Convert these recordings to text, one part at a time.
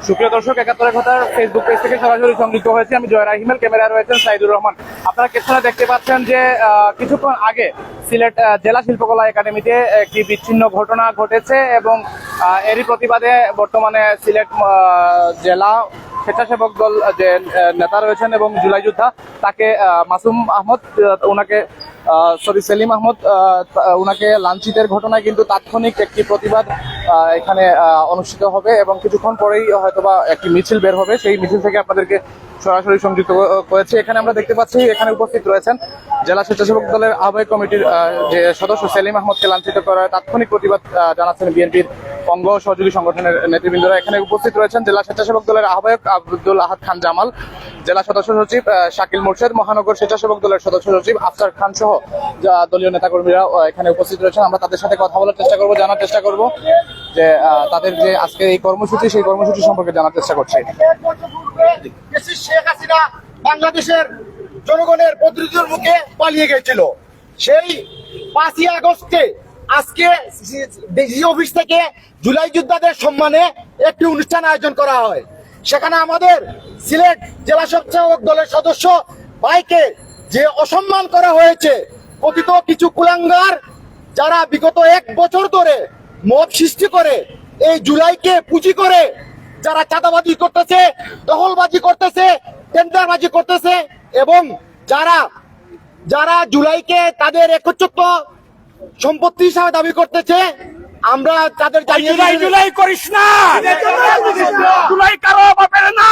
সুপ্রিয় দর্শক, ৭১ ঘটার ফেসবুক পেজ থেকে সরাসরি সংযুক্ত হয়েছে আমি জয় রাহিমেল। ক্যামেরায় রয়েছেন সাইদুর রহমান। আপনারা পেছনে দেখতে পাচ্ছেন যে কিছুক্ষণ আগে সিলেট জেলা শিল্পকলা একাডেমিতে একটি বিচ্ছিন্ন ঘটনা ঘটেছে এবং এরই প্রতিবাদে বর্তমানে সিলেট জেলা স্বেচ্ছাসেবক দল যে নেতা রয়েছেন এবং জুলাই যোদ্ধা তাকে মাসুম আহমদ সেলিম আহমদ ওনাকে লাঞ্ছিতের ঘটনায় কিন্তু তাৎক্ষণিক একটি প্রতিবাদ এখানে অনুষ্ঠিত হবে এবং কিছুক্ষণ পরেই হয়তোবা একটি মিছিল বের হবে। সেই মিছিল থেকে আপনাদেরকে সরাসরি সংযুক্ত করেছে। এখানে আমরা দেখতে পাচ্ছি এখানে উপস্থিত রয়েছেন জেলা স্বেচ্ছাসেবক দলের আহ্বায়ক কমিটির যে সদস্য সেলিম আহমদকে লাঞ্ছিত করার তাৎক্ষণিক প্রতিবাদ জানাচ্ছেন বিএনপির অঙ্গ সহযোগী সংগঠনের নেতৃবৃন্দরা। এখানে উপস্থিত রয়েছেন জেলা স্বেচ্ছাসেবক দলের আহ্বায়ক আব্দুল আহাদ খান জামাল, জেলা সদস্য সচিব শাকিল মোর্শেদ, মহানগর স্বেচ্ছাসেবক দলের সদস্য সচিব আফসার খান সহ দলীয় নেতাকর্মীরা এখানে উপস্থিত রয়েছেন। আমরা তাদের সাথে কথা বলার চেষ্টা করব, জানার চেষ্টা করব যে তাদের যে আজকে এই কর্মসূচি সেই কর্মসূচি সম্পর্কে জানার চেষ্টা করছি। শেখ হাসিনা বাংলাদেশের জনগণের প্রতিনিধির মুখে পালিয়ে গেছিল। সেই 5ই আগস্টে আজকে ডিসি অফিস থেকে জুলাই যোদ্ধাদের সম্মানে একটি অনুষ্ঠান আয়োজন করা হয়। সেখানে আমাদের সিলেট জেলা স্বেচ্ছাসেবক দলের সদস্য ভাইকে যে অসম্মান করা হয়েছে, কথিত কিছু কুলাঙ্গার যারা বিগত 1 বছর ধরে মব সৃষ্টি করে এই জুলাইকে পুঁজি করে যারা চাঁদাবাজি করতেছে, দখলবাজি করতেছে, টেন্ডারবাজি করতেছে এবং যারা জুলাইকে তাদের একচ্ছত্র সম্পত্তি হিসাবে দাবি করতেছে, আমরা তাদের জুলাই করিস না, জুলাই কারো বাপের না,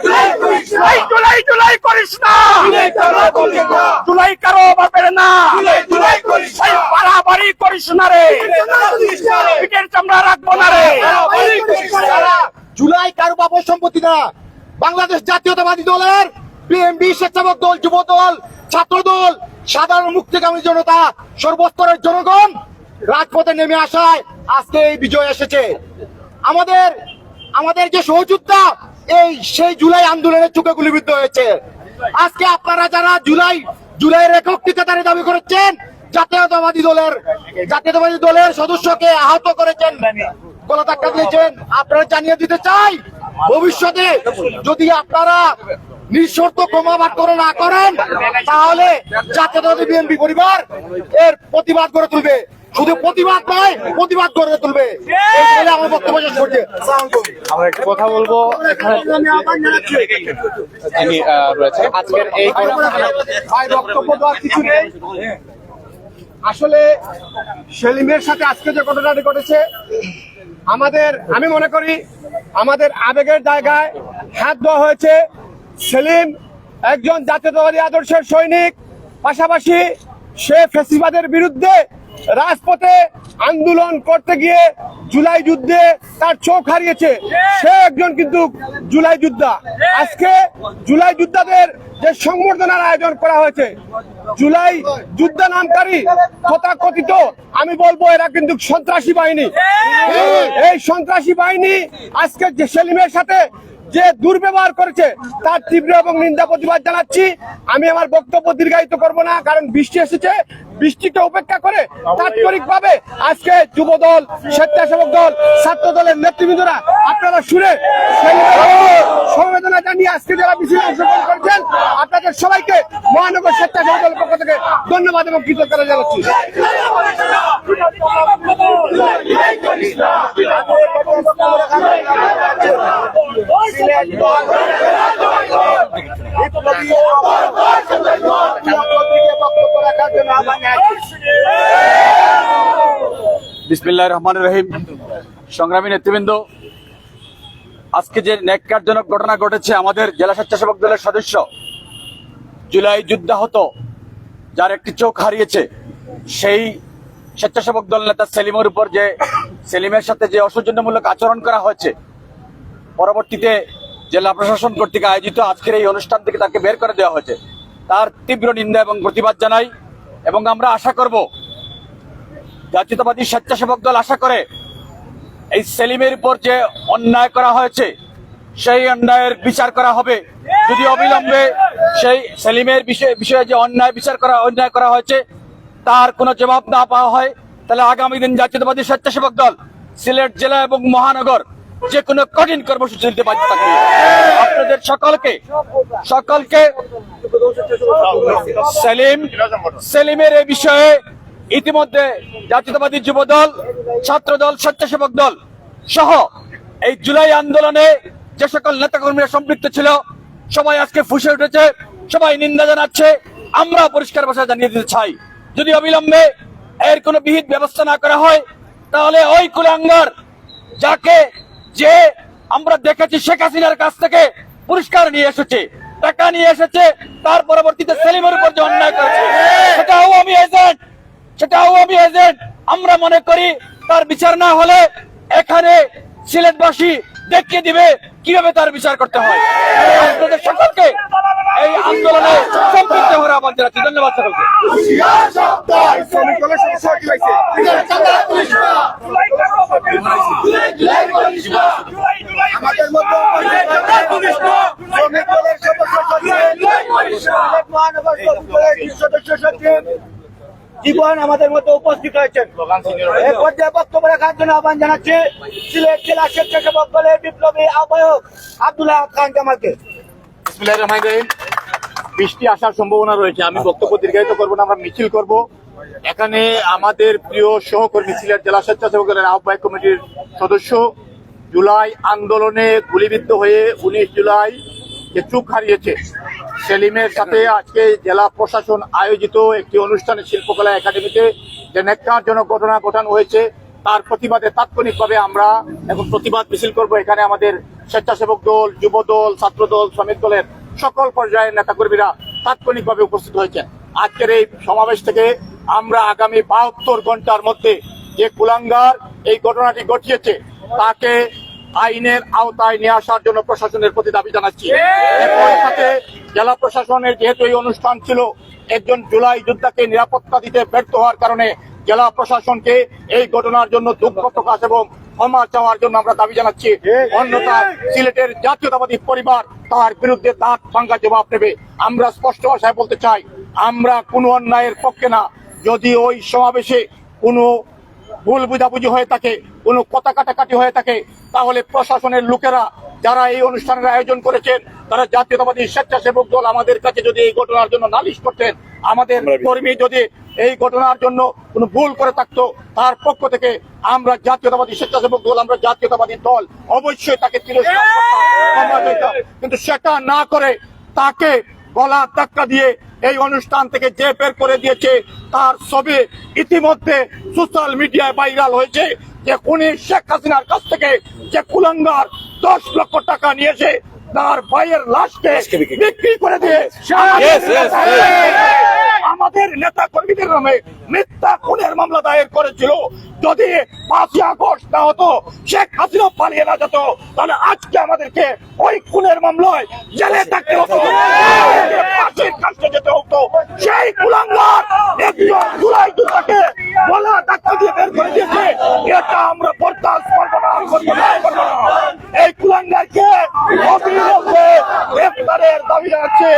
জুলাই করিস না, জুলাই কারো বাপের না, বাড়াবাড়ি করিস না রে, পিঠের চামড়া রাখবো না রে। জুলাই কারো বাপের সম্পত্তি না। বাংলাদেশ জাতীয়তাবাদী দলের বিএনপি, স্বেচ্ছাসেবক দল, যুব দল, ছাত্র দল, সাধারণ মুক্তিকামী জনতা, সর্বস্তরের জনগণ রাজপথে নেমে আসায় আজকে এই বিজয় এসেছে। আমাদের যে সহযোদ্ধা সেই জুলাই আন্দোলনের চোখে গুলিবিদ্ধ হয়েছে। আজকে আপনারা যারা জুলাইয়ের একক ঠিকাদারি দাবি করেছেন, জাতীয়তাবাদী দলের সদস্যকে আহত করেছেন, গলা ধাক্কা দিয়েছেন, আপনারা জানিয়ে দিতে চাই ভবিষ্যতে যদি আপনারা নিঃশর্ত ক্ষমা করে না করেন তাহলে জাতীয়তাবাদী বিএনপি পরিবার এর প্রতিবাদ করে তুলবে। শুধু প্রতিবাদ নয়, প্রতিবাদ করে তুলবে। আমার বক্তব্য শেষ করছি। আমরা একটু কথা বলবো। যিনি রয়েছেন আজকের এই বক্তব্য দেওয়ার কিছু নেই। আসলে সেলিমের সাথে আজকে যে ঘটনাটি ঘটেছে, আমি মনে করি আমাদের আবেগের জায়গায় হাত দেওয়া হয়েছে। সেলিম একজন জাতীয়তাবাদী আদর্শের সৈনিক, পাশাপাশি সে ফ্যাসিবাদের বিরুদ্ধে রাজপথে আন্দোলন করতে গিয়ে জুলাই যুদ্ধে তার চোখ হারিয়েছে। সে একজন কিন্তু জুলাই যোদ্ধা। আজকে জুলাই যোদ্ধাদের যে সংবর্ধনার আয়োজন করা হয়েছে, জুলাই যোদ্ধা নামকারী তথাকথিত আমি বলবো এরা কিন্তু সন্ত্রাসী বাহিনী। এই সন্ত্রাসী বাহিনী আজকে যে সেলিমের সাথে যে দুর্ব্যবহার করেছে তার তীব্র এবং নিন্দা প্রতিবাদ জানাচ্ছি। আমি আমার বক্তব্য দীর্ঘায়িত করব না, কারণ বৃষ্টি এসেছে। বৃষ্টিকে উপেক্ষা করে তাৎক্ষণিকভাবে আজকে যুব দল, স্বেচ্ছাসেবক দল, ছাত্র দলের নেতৃবৃন্দরা আপনারা শুনে সমবেদনা জানিয়ে আজকে যারা মিছিলে অংশগ্রহণ করেছেন আপনাদের সবাইকে মহানগর স্বেচ্ছাসেবক দলের পক্ষ থেকে ধন্যবাদ এবং কৃতজ্ঞতা জানাচ্ছি। বিসমিল্লাহির রহমানির রহিম। সংগ্রামী নেতৃবৃন্দ, আজকে যে ন্যাক্কারজনক ঘটনা ঘটেছে, আমাদের জেলা স্বেচ্ছাসেবক দলের সদস্য জুলাই যুদ্ধাহত যার একটি চোখ হারিয়েছে, সেই স্বেচ্ছাসেবক দল নেতা সেলিমের উপর যে সেলিমের সাথে যে অসৌজন্যমূলক আচরণ করা হয়েছে, পরবর্তীতে জেলা প্রশাসন কর্তৃক আয়োজিত আজকের এই অনুষ্ঠান থেকে তাকে বের করে দেওয়া হয়েছে, তার তীব্র নিন্দা এবং প্রতিবাদ জানাই। এবং আমরা আশা করব, জাতীয়তাবাদী স্বেচ্ছাসেবক দল আশা করে এই সেলিমের উপর যে অন্যায় করা হয়েছে সেই অন্যায়ের বিচার করা হবে। যদি অবিলম্বে সেই সেলিমের বিষয়ে যে অন্যায় করা হয়েছে তার কোনো জবাব না পাওয়া হয়, তাহলে আগামী দিন জাতীয়তাবাদী স্বেচ্ছাসেবক দল সিলেট জেলা এবং মহানগর যে কোনো কঠিন কর্মসূচি দিতে বাধ্য থাকবে। আপনাদের সকলকে সেলিমের এই বিষয়ে ইতিমধ্যে জাতীয়তাবাদী যুব দল, ছাত্র দল, স্বেচ্ছাসেবক দল সহ এই জুলাই আন্দোলনে যে সকল নেতাকর্মীরা সম্পৃক্ত ছিল সবাই আজকে ফুঁসে উঠেছে, সবাই নিন্দা জানাচ্ছে। আমরা পরিষ্কার ভাষায় জানিয়ে দিতে চাই, যদি অবিলম্বে এর কোনো বিহিত ব্যবস্থা না করা হয় তাহলে ওই কুলাঙ্গার যে আমরা দেখেছি শেখ হাসিনার কাছ থেকে পুরস্কার নিয়ে এসেছে, টাকা নিয়ে এসেছে, তার পরবর্তীতে সেলিমের উপর যে অন্যায় করেছে সেটা আওয়ামী এজেন্ট। আমরা মনে করি তার বিচার না হলে এখানে সিলেটবাসী দেখিয়ে দিবে কিভাবে তার বিচার করতে হয়। আপনাদের সকলকে এই আন্দোলনে সম্পৃক্ত হওয়ার আহ্বান জানাচ্ছি। ধন্যবাদ সকলকে। শ্রমিক দলের সদস্য কি হয়েছে? আমাদের মধ্যে শ্রমিক দলের সদস্য সচিব জীবন আমাদের মধ্যে উপস্থিত হয়েছেন। এই পর্যায়ে বক্তব্য রাখার জন্য আহ্বান জানাচ্ছি সিলেট জেলা স্বেচ্ছাসেবক দলের বিপ্লবী আহ্বায়ক আব্দুল্লাহ খান জামালকে। বিসমিল্লাহির রহমানির রহিম। বৃষ্টি আসার সম্ভাবনা রয়েছে, আমি বক্তব্য দীর্ঘায়িত করবো না, আমরা মিছিল করব। এখানে আমাদের প্রিয় সহকর্মী সিলেট জেলা স্বেচ্ছাসেবক দলের আহ্বায়ক কমিটির সদস্য জুলাই আন্দোলনে গুলিবিদ্ধ হয়ে 19 জুলাই যে চোখ হারিয়েছে সেলিমের সাথে আজকে জেলা প্রশাসন আয়োজিত একটি অনুষ্ঠানে শিল্পকলা একাডেমিতে যে ন্যাক্কারজনক ঘটনা ঘটানো হয়েছে তার প্রতিবাদে তাৎক্ষণিকভাবে আমরা এখন প্রতিবাদ মিছিল করব। এখানে আমাদের স্বেচ্ছাসেবক দল, যুব দল, ছাত্র দল, শ্রমিক দলের সকল পর্যায়ের নেতাকর্মীরা তাৎক্ষণিকভাবে উপস্থিত হয়েছেন। আজকের এই সমাবেশ থেকে আমরা আগামী 72 ঘন্টার মধ্যে যে কুলাঙ্গার এই ঘটনাটি ঘটিয়েছে তাকে আইনের আওতায় নিয়ে আসার জন্য প্রশাসনের প্রতি দাবি জানাচ্ছি। একই সাথে জেলা প্রশাসনের যেহেতু এই অনুষ্ঠান ছিল, একজন জুলাই যোদ্ধাকে নিরাপত্তা দিতে ব্যর্থ হওয়ার কারণে জেলা প্রশাসনকে এই ঘটনার জন্য দুঃখ প্রকাশ এবং ক্ষমা চাওয়ার জন্য আমরা দাবি জানাচ্ছি। অন্যথায় সিলেটের জাতীয়তাবাদী পরিবার তার বিরুদ্ধে দাঁত ভাঙ্গা জবাব নেবে। আমরা স্পষ্ট ভাষায় বলতে চাই, আমরা কোনো অন্যায়ের পক্ষে না। যদি ওই সমাবেশে কোনো ভুল বুঝাবুঝি হয়ে থাকে, কোনো কথা কাটাকাটি হয়ে থাকে, তাহলে প্রশাসনের লোকেরা যারা এই অনুষ্ঠানের আয়োজন করেছেন তারা জাতীয়তাবাদী স্বেচ্ছাসেবক দল আমাদের কাছে যদি এই ঘটনার জন্য নালিশ করতেন, আমাদের কর্মী যদি এই ঘটনার জন্য কোনো ভুল করে থাকতো, তার পক্ষ থেকে আমরা জাতীয়তাবাদী স্বেচ্ছাসেবক দল, আমরা জাতীয়তাবাদী দল অবশ্যই তাকে তিরস্কার করতাম। কিন্তু সেটা না করে তাকে গলা ধাক্কা দিয়ে এই অনুষ্ঠান থেকে যে বের করে দিয়েছে তার ছবি ইতিমধ্যে সোশ্যাল মিডিয়ায় ভাইরাল হয়েছে। যে খুনি শেখ হাসিনার কাছ থেকে যে কুলাঙ্গার 10 লক্ষ টাকা নিয়েছে তার ভাইয়ের লাশকে বিক্রি করে দিয়ে আমাদের নেতা কর্মীদের নামে মিথ্যা খুনের মামলা দায়ের করেছিল। যদি 5ই আগস্ট না হতো, শেখ হাসিনা পালিয়ে না যেত, তাহলে আজকে আমাদেরকে ওই খুনের মামলায় জেলে থাকতে হতো, ফাঁসির কাছে যেতে হতো। সেই কুলাঙ্গার একজন জুলাই যোদ্ধাকে গলা ধাক্কা দিয়ে বের করে দিয়েছে। এটা আমরা বরদাস্ত করবো না, করবো না। এই কুলাঙ্গারকে অবিলম্বে গ্রেফতারের দাবি জানাচ্ছে,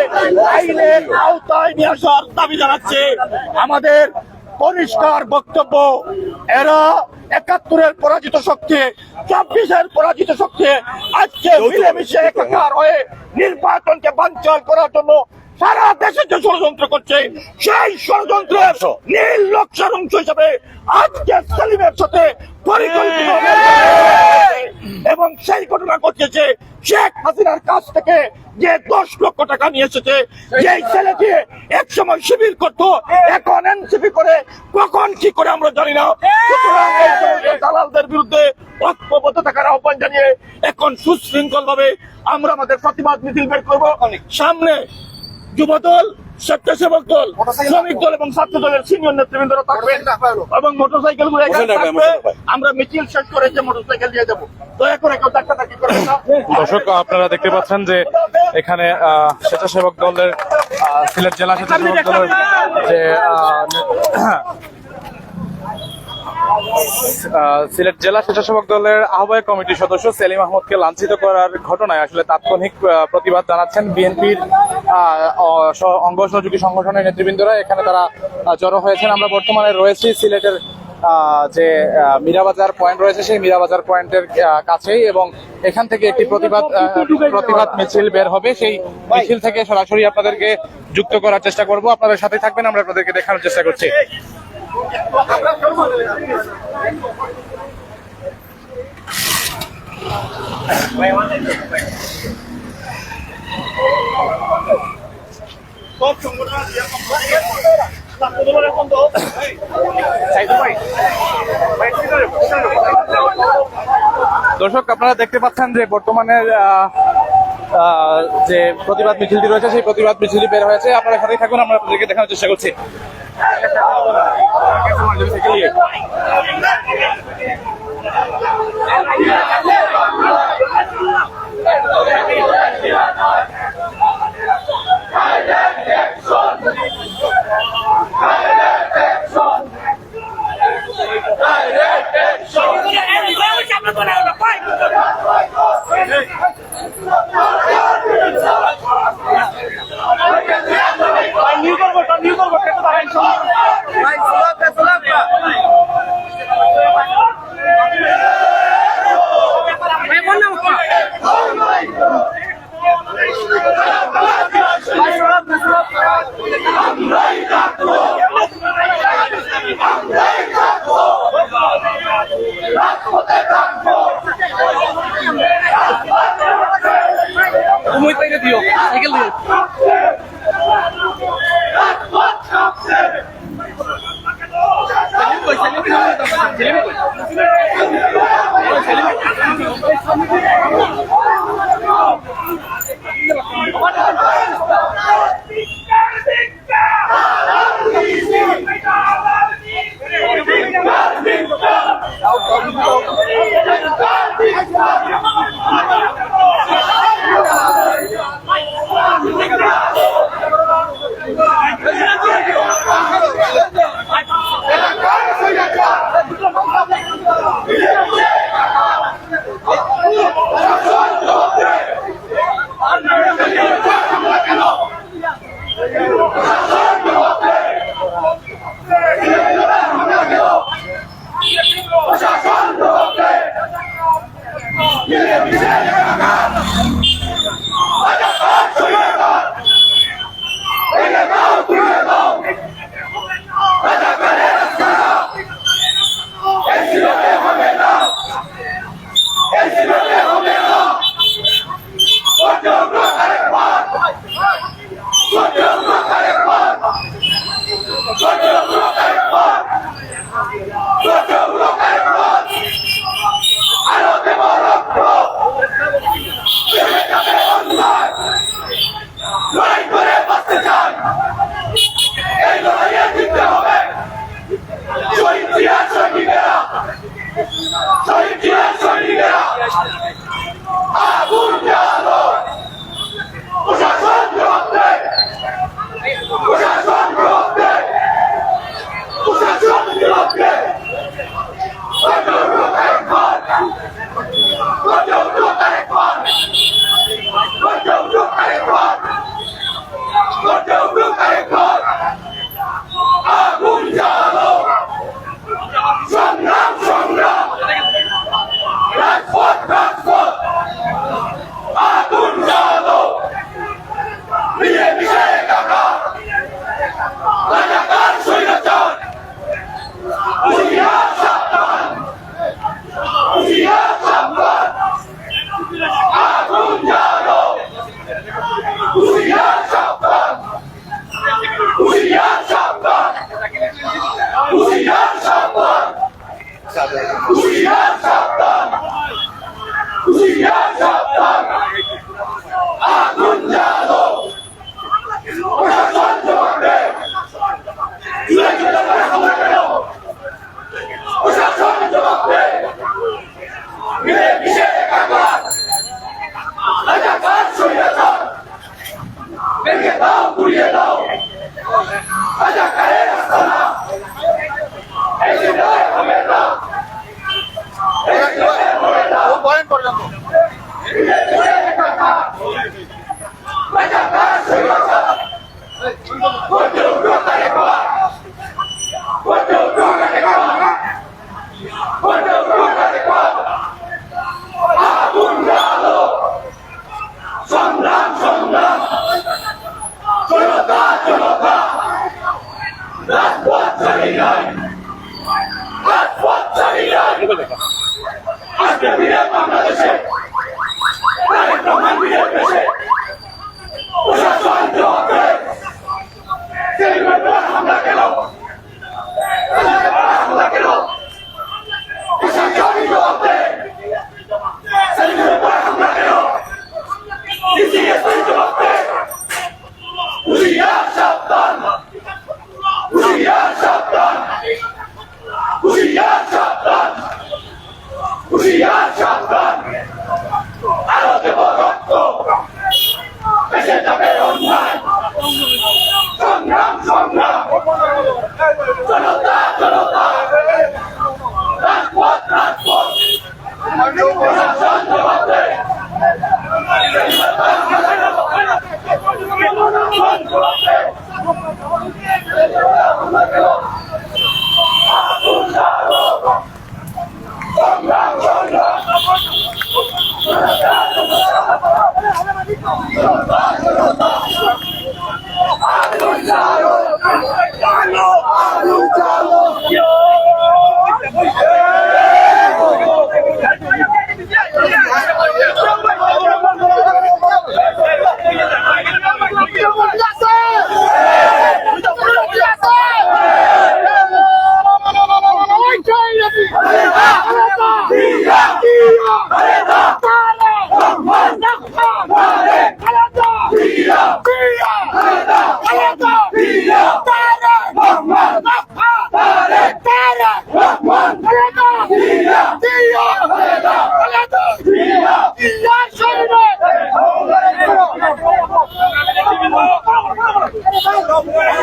আইনের আওতায় নিয়ে আসার দাবি জানাচ্ছে। আমাদের পরিষ্কার বক্তব্য, এরা 71-এর পরাজিত শক্তি, 24-এর পরাজিত শক্তি আজকে মিলেমিশে একাকার হয়ে নির্বাচনকে বানচাল করার জন্য সারা দেশে যে ষড়যন্ত্র করছে, সেই ষড়যন্ত্রের নীল নকশার অংশ হিসাবে আজকে সেলিমের সাথে পরিকল্পিত এবং সেই ঘটনা ঘটেছে শেখ হাসিনার কাছ থেকে যে 10 লক্ষ টাকা নিয়ে এসেছে। যেই ছেলেটি এক সময় শিবির করতো, এখন এনসিপি করে, কখন কি করে আমরা জানি না। সুতরাং এই দালালদের বিরুদ্ধে ঐক্যবদ্ধ থাকার আহ্বান জানিয়ে এখন সুশৃঙ্খল ভাবে আমরা আমাদের প্রতিবাদ মিছিল বের করবো। সামনে যুবদল, স্বেচ্ছাসেবক দল, শ্রমিক দল এবং ছাত্র দলের সিনিয়র নেতৃবৃন্দরা থাকবেন এবং মোটরসাইকেল গুলো এখানে থাকবে। আমরা মিছিল শেষ করে যে মোটরসাইকেল দিয়ে যাবো, দয়া করে কেউ ধাক্কাধাক্কি করবেন না। দর্শক, আপনারা দেখতে পাচ্ছেন যে এখানে স্বেচ্ছাসেবক দলের সিলেট জেলা স্বেচ্ছাসেবক দলের যে সিলেট জেলা স্বেচ্ছাসেবক দলের আহ্বায়ক কমিটির সদস্য সেলিম আহমদকে লাঞ্ছিত করার ঘটনায় আসলে তাৎক্ষণিক প্রতিবাদ জানাচ্ছেন বিএনপির অঙ্গ সহযোগী সংগঠনের নেতৃবৃন্দরা। এখানে তারা জড়ো হয়েছেন। আমরা বর্তমানে রয়েছি সিলেটের যে মীরাবাজার পয়েন্ট রয়েছে সেই মীরাবাজার পয়েন্টের কাছেই, এবং এখান থেকে একটি প্রতিবাদ মিছিল বের হবে। সেই মিছিল থেকে সরাসরি আপনাদেরকে যুক্ত করার চেষ্টা করব। আপনাদের সাথে থাকবেন, আমরা আপনাদেরকে দেখানোর চেষ্টা করছি। দর্শক, আপনারা দেখতে পাচ্ছেন যে বর্তমানে যে প্রতিবাদ মিছিলটি রয়েছে সেই প্রতিবাদ মিছিলটি বের হয়েছে। আপনারা সাথেই থাকুন, আমরা আপনাদেরকে দেখানোর চেষ্টা করছি।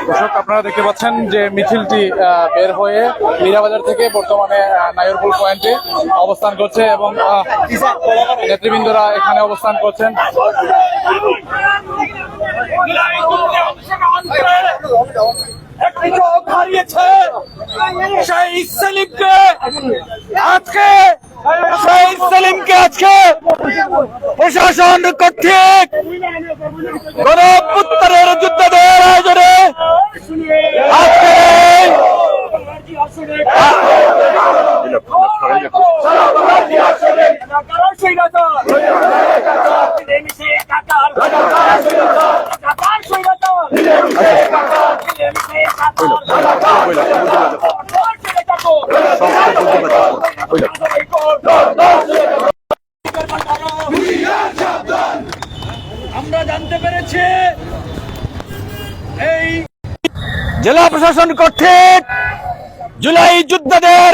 দর্শক, আপনারা দেখতে পাচ্ছেন যে মিছিলটি বের হয়ে মীরাবাজার থেকে বর্তমানে নায়রপুল পয়েন্টে অবস্থান করছে এবং নেতৃবৃন্দরা এখানে অবস্থান করছেন। হারিয়েছে সেই সেলিমকে আজকে প্রশাসন কর্তৃক গণপুত্রের যুদ্ধের আয়োজনে আজকে আমরা জানতে পেরেছি এই জেলা প্রশাসন কর্তৃক জুলাই যোদ্ধাদের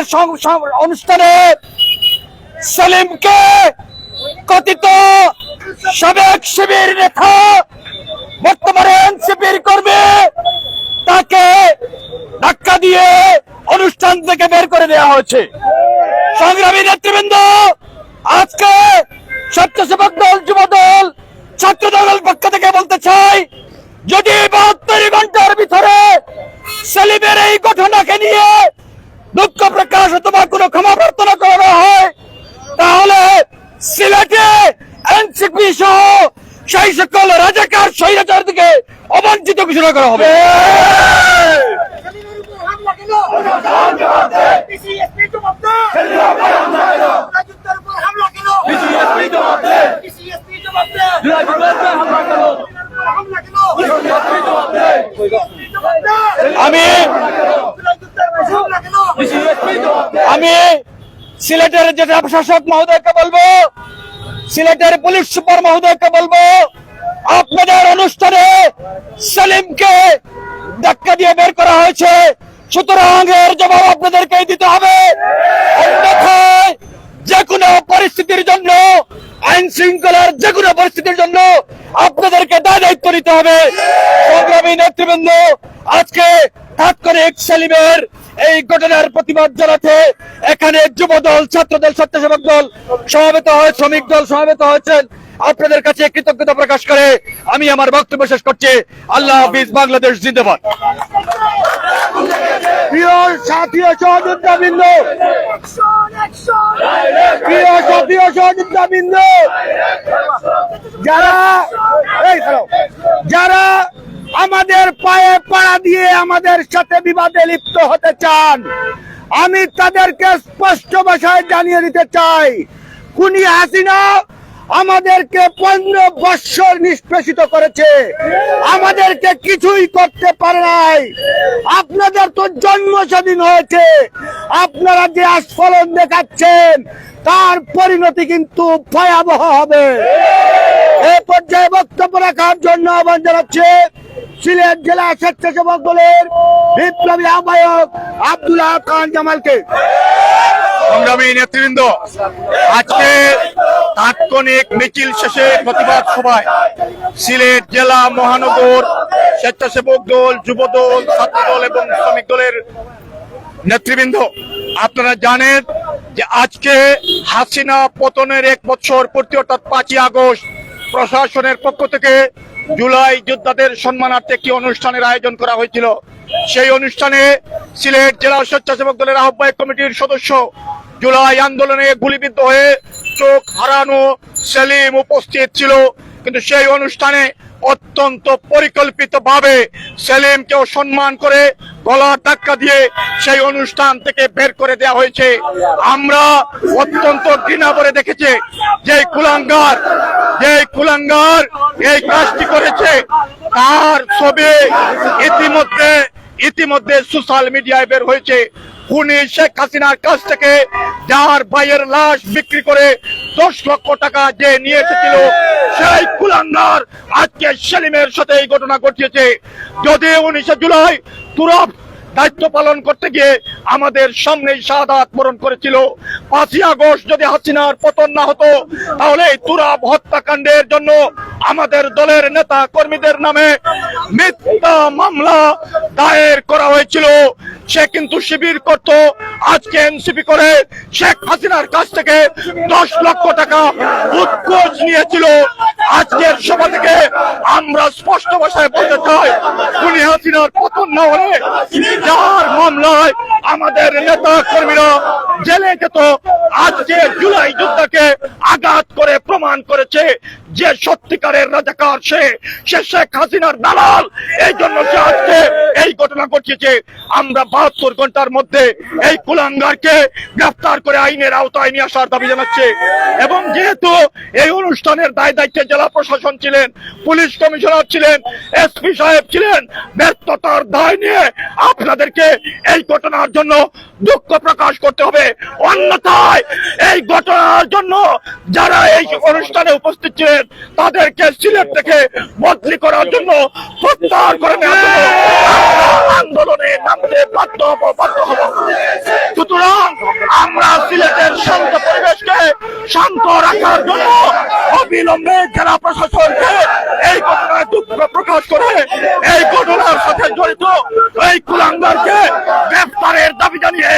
অনুষ্ঠানে সেলিমকে কথিত সাবেক শিবির নেতা বর্তমানে এনসিপির কর্মী তাকে ধাক্কা দিয়ে অনুষ্ঠান থেকে বের করে দেওয়া হয়েছে। সংগ্রামী নেতৃবৃন্দ, আজকে স্বেচ্ছাসেবক দল, যুব দল, ছাত্র দলের পক্ষ থেকে বলতে চাই, যদি 72 ঘন্টার ভিতরে সেলিমের এই ঘটনাকে নিয়ে দুঃখ প্রকাশ অথবা কোনো ক্ষমা প্রার্থনা করা হয়, তাহলে সিলেটে এনসিপি সহ সেই সকল রাজাকার স্বৈরাচারীকে অবাঞ্ছিত ঘোষণা করা হবে। আমি সিলেটের জেলা প্রশাসক মহোদয়কে বলবো, সিলেটের পুলিশ সুপার মহোদয়কে বলবো, আপনাদের অনুষ্ঠানে সেলিমকে ধাক্কা দিয়ে বের করা হয়েছে, সুতরাং এর জবাব আপনাদেরকেই দিতে হবে। অন্যথায় যে কোনো পরিস্থিতির জন্য, আইন শৃঙ্খলার যে কোনো পরিস্থিতির জন্য আপনাদেরকে দায়িত্ব নিতে হবে। সংগ্রামী নেতৃবৃন্দ, আজকে তাৎক্ষণিক সেলিমের এই ঘটনার প্রতিবাদ জানাতে এখানে যুব দল, ছাত্র দল, স্বেচ্ছাসেবক দল সমবেত হয়ে, শ্রমিক দল সমবেত হয়েছেন। আপনাদের কাছে কৃতজ্ঞতা প্রকাশ করে আমি আমার বক্তব্য শেষ করছি। আল্লাহ হাফিজ, বাংলাদেশ জিন্দাবাদ। প্রিয় সাথী ও সহযোদ্ধাবৃন্দ, প্রিয় সাথী ও সহযোদ্ধাবৃন্দ, যারা আমাদের পায়ে পাড়া দিয়ে আমাদের সাথে বিবাদে লিপ্ত হতে চান, আমি তাদেরকে স্পষ্ট ভাষায় জানিয়ে দিতে চাই, খুনি হাসিনা আমাদেরকে 15 বৎসর নিষ্পেষিত করেছে, আমাদেরকে কিছুই করতে পারে নাই। আপনাদের তো জন্ম স্বাধীন হয়েছে, আপনারা যে আস্ফলন দেখাচ্ছেন তার পরিণতি কিন্তু ভয়াবহ হবে। এই পর্যায়ে বক্তব্য রাখার জন্য আহ্বান জানাচ্ছে সিলেট জেলা স্বেচ্ছাসেবক দলের বিপ্লবী আহ্বায়ক আব্দুল্লাহ খান জামালকে। সংগ্রামী নেতৃবৃন্দ, আজকে তাৎক্ষণিক মিছিল শেষে প্রতিবাদ সভায় সিলেট জেলা মহানগর স্বেচ্ছাসেবক দল, যুব দল, ছাত্র দল এবং শ্রমিক দলের নেতৃবৃন্দ, আপনারা জানেন যে আজকে হাসিনা পতনের 1 বছর পূর্তি অর্থাৎ 5ই আগস্ট প্রশাসনের পক্ষ থেকে জুলাই যোদ্ধাদের সম্মানার্থে একটি অনুষ্ঠানের আয়োজন করা হয়েছিল। সেই অনুষ্ঠানে সিলেট জেলা স্বেচ্ছাসেবক দলের আহ্বায়ক কমিটির সদস্য, জুলাই আন্দোলনে গুলিবিদ্ধ হয়ে চোখ হারানো সেলিম উপস্থিত ছিল, কিন্তু সেই অনুষ্ঠানে অত্যন্ত পরিকল্পিতভাবে সেলিমকেও সম্মান করে গলা ধাক্কা দিয়ে সেই অনুষ্ঠান থেকে বের করে দেওয়া হয়েছে। আমরা অত্যন্ত ঘৃণা করে দেখেছি যে কুলাঙ্গার এই কাজটি করেছে, তার ছবি ইতিমধ্যে সোশ্যাল মিডিয়ায় বের হয়েছে। খুনি শেখ হাসিনার কাছ থেকে যার ভাইয়ের লাশ বিক্রি করে 10 লক্ষ টাকা যে নিয়ে এসেছিল, সেই কুলাঙ্গার আজকে সেলিমের সাথে এই ঘটনা ঘটিয়েছে। যদি 19 জুলাই তুরফ দায়িত্ব পালন করতে গিয়ে আমাদের সামনে শাহাদাত বরণ করেছিল, 5ই আগস্ট যদি হাসিনার পতন না হতো তাহলে এই তুরাব হত্যাকাণ্ডের জন্য আমাদের দলের নেতা কর্মীদের নামে মিথ্যা মামলা দায়ের করা হয়েছিল। সে কিন্তু শিবির করত, আজকে এনসিপি করে শেখ হাসিনার কাছ থেকে 10 লক্ষ টাকা উৎকোচ নিয়েছিল। আজকের সভা থেকে আমরা স্পষ্ট ভাষায় বলতে চাই, খুনি হাসিনার পতন না হলে যার মামলায় আমাদের নেতা কর্মীরা জেলে যেত, আজকে জুলাই যোদ্ধাকে আঘাত করে প্রমাণ করেছে যে সত্যিকারের রাজাকার সে শেখ হাসিনার দালাল। এই জন্য সে আজকে এই ঘটনা ঘটিয়েছে। আমরা 72 ঘন্টার মধ্যে এই কুলাঙ্গারকে গ্রেফতার করে আইনের আওতায় নিয়ে আসার দাবি জানাচ্ছে। এবং যেহেতু এই অনুষ্ঠানের দায় দায়িত্বে জেলা প্রশাসন ছিলেন, পুলিশ কমিশনার ছিলেন, এসপি সাহেব ছিলেন, ব্যর্থতার দায় নিয়ে আপনাদেরকে এই ঘটনার জন্য দুঃখ প্রকাশ করতে হবে। অন্যথায় এই ঘটনার জন্য যারা এই অনুষ্ঠানে উপস্থিত ছিলেন তাদেরকে সিলেট থেকে বদলি করার জন্য, প্রত্যাহার করে নেওয়ার জন্য আন্দোলনে নামতে বাধ্য হব। সুতরাং আমরা সিলেটের শান্ত পরিবেশকে শান্ত রাখার জন্য অবিলম্বে জেলা প্রশাসনকে এই ঘটনায় দুঃখ প্রকাশ করে এই ঘটনার সাথে জড়িত এই কুলাঙ্গারকে গ্রেফতারের দাবি জানিয়ে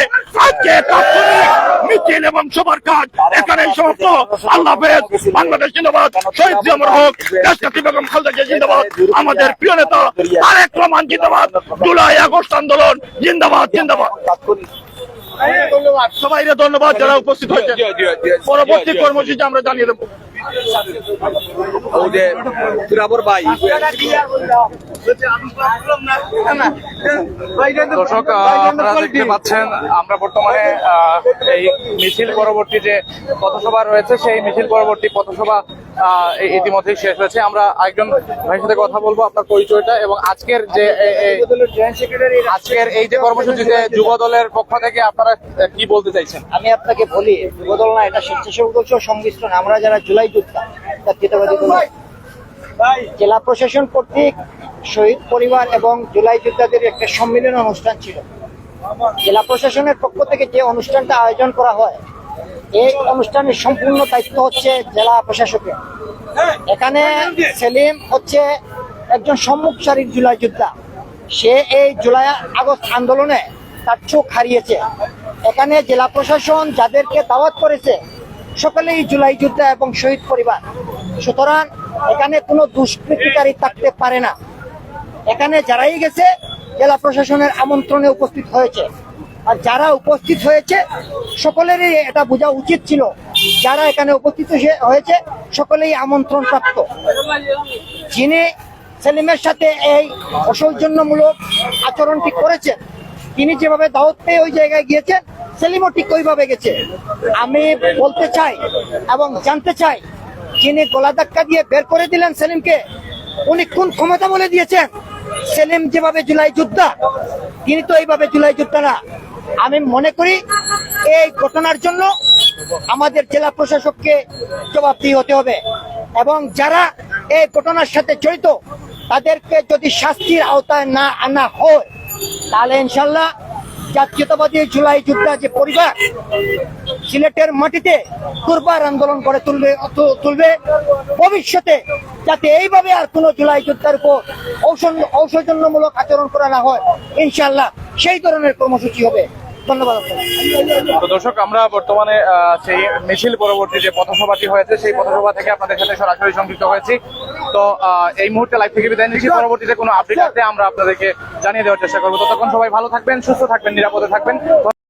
আজকে তাৎক্ষণিক মিছিল এবং সবার কাজ এখানেই সমাপ্ত। আল্লাহ হাফেজ। বাংলাদেশ জিন্দাবাদ। শহীদ জিয়াউর রহমান, দেশনেত্রী বেগম খালেদা জিয়া জিন্দাবাদ। আমাদের প্রিয় নেতা তারেক রহমান জিন্দাবাদ। জুলাই আগস্ট আন্দোলন জিন্দাবাদ জিন্দাবাদ। সবাইকে ধন্যবাদ যারা উপস্থিত হয়েছে। পরবর্তী কর্মসূচি আমরা জানিয়ে দেবো। দর্শক, আপনারা দেখতে পাচ্ছেন আমরা বর্তমানে এই মিছিল পরবর্তী যে পথসভা রয়েছে সেই মিছিল পরবর্তী পথসভা ইতিমধ্যেই শেষ হয়েছে। আমরা একজন ভাইয়ের সাথে কথা বলবো, আপনার পরিচয়টা এবং আজকের এই যে কর্মসূচিতে যুব দলের পক্ষ থেকে আপনারা কি বলতে চাইছেন। আমি আপনাকে বলি, যুবদল না, এটা স্বেচ্ছাসেবক দল সহ সংমিশ্রণ। আমরা যারা জুলাই যোদ্ধা জাতীয়তাবাদী দল, জেলা প্রশাসন কর্তৃক শহীদ পরিবার এবং জুলাই যোদ্ধাদের একটা সম্মিলন অনুষ্ঠান ছিল। জেলা প্রশাসনের পক্ষ থেকে যে অনুষ্ঠানটা আয়োজন করা হয়, এই অনুষ্ঠানের সম্পূর্ণ দায়িত্ব হচ্ছে জেলা প্রশাসকের। এখানে সেলিম হচ্ছে একজন সম্মুখ সারির জুলাই যোদ্ধা। সে এই জুলাই আগস্ট আন্দোলনে তার চোখ হারিয়েছে। এখানে জেলা প্রশাসন যাদেরকে দাওয়াত করেছে সকলেই জুলাই যোদ্ধা এবং শহীদ পরিবার। সুতরাং এখানে কোনো দুষ্কৃতিকারী থাকতে পারে না। এখানে যারাই গেছে জেলা প্রশাসনের আমন্ত্রণে উপস্থিত হয়েছে। আর যারা উপস্থিত হয়েছে সকলেরই এটা বোঝা উচিত ছিল, যারা এখানে উপস্থিত হয়েছে সকলেই আমন্ত্রণ প্রাপ্ত। যিনি সেলিমের সাথে এই অসৌজন্যমূলক আচরণটি করেছেন, তিনি যেভাবে দাওয়াত পেয়ে ওই জায়গায় গিয়েছেন, সেলিমও ঠিক ওইভাবে গেছে। আমি বলতে চাই এবং জানতে চাই, যিনি গলা ধাক্কা দিয়ে বের করে দিলেন সেলিমকে, উনি কোন ক্ষমতা বলে দিয়েছেন? সেলিম যেভাবে জুলাই যোদ্ধা, তিনি তো এইভাবে জুলাই যোদ্ধা না। আমি মনে করি এই ঘটনার জন্য আমাদের জেলা প্রশাসককে জবাবদিহি হতে হবে এবং যারা এই ঘটনার সাথে জড়িত তাদেরকে যদি শাস্তির আওতায় না আনা হয়, তাহলে ইনশাল্লাহ জাতীয়তাবাদী জুলাই যোদ্ধা যে পরিবার সিলেটের মাটিতে দুর্বার আন্দোলন করে তুলবে ভবিষ্যতে, যাতে এইভাবে আর কোনো জুলাই যোদ্ধার উপর ঔষধজন্যমূলক আচরণ করা না হয়, ইনশাল্লাহ সেই ধরনের কর্মসূচি হবে। ধন্যবাদ। তো দর্শক, আমরা বর্তমানে সেই মিছিল পরবর্তী যে পথসভাটি হয়েছে সেই পথসভা থেকে আপনাদের সাথে সরাসরি সংযুক্ত হয়েছি। তো এই মুহূর্তে লাইভ থেকে বিদায় নিচ্ছি। পরবর্তীতে কোনো আপডেট আসলে আমরা আপনাদেরকে জানিয়ে দেওয়ার চেষ্টা করবো। ততক্ষণ সবাই ভালো থাকবেন, সুস্থ থাকবেন, নিরাপদে থাকবেন।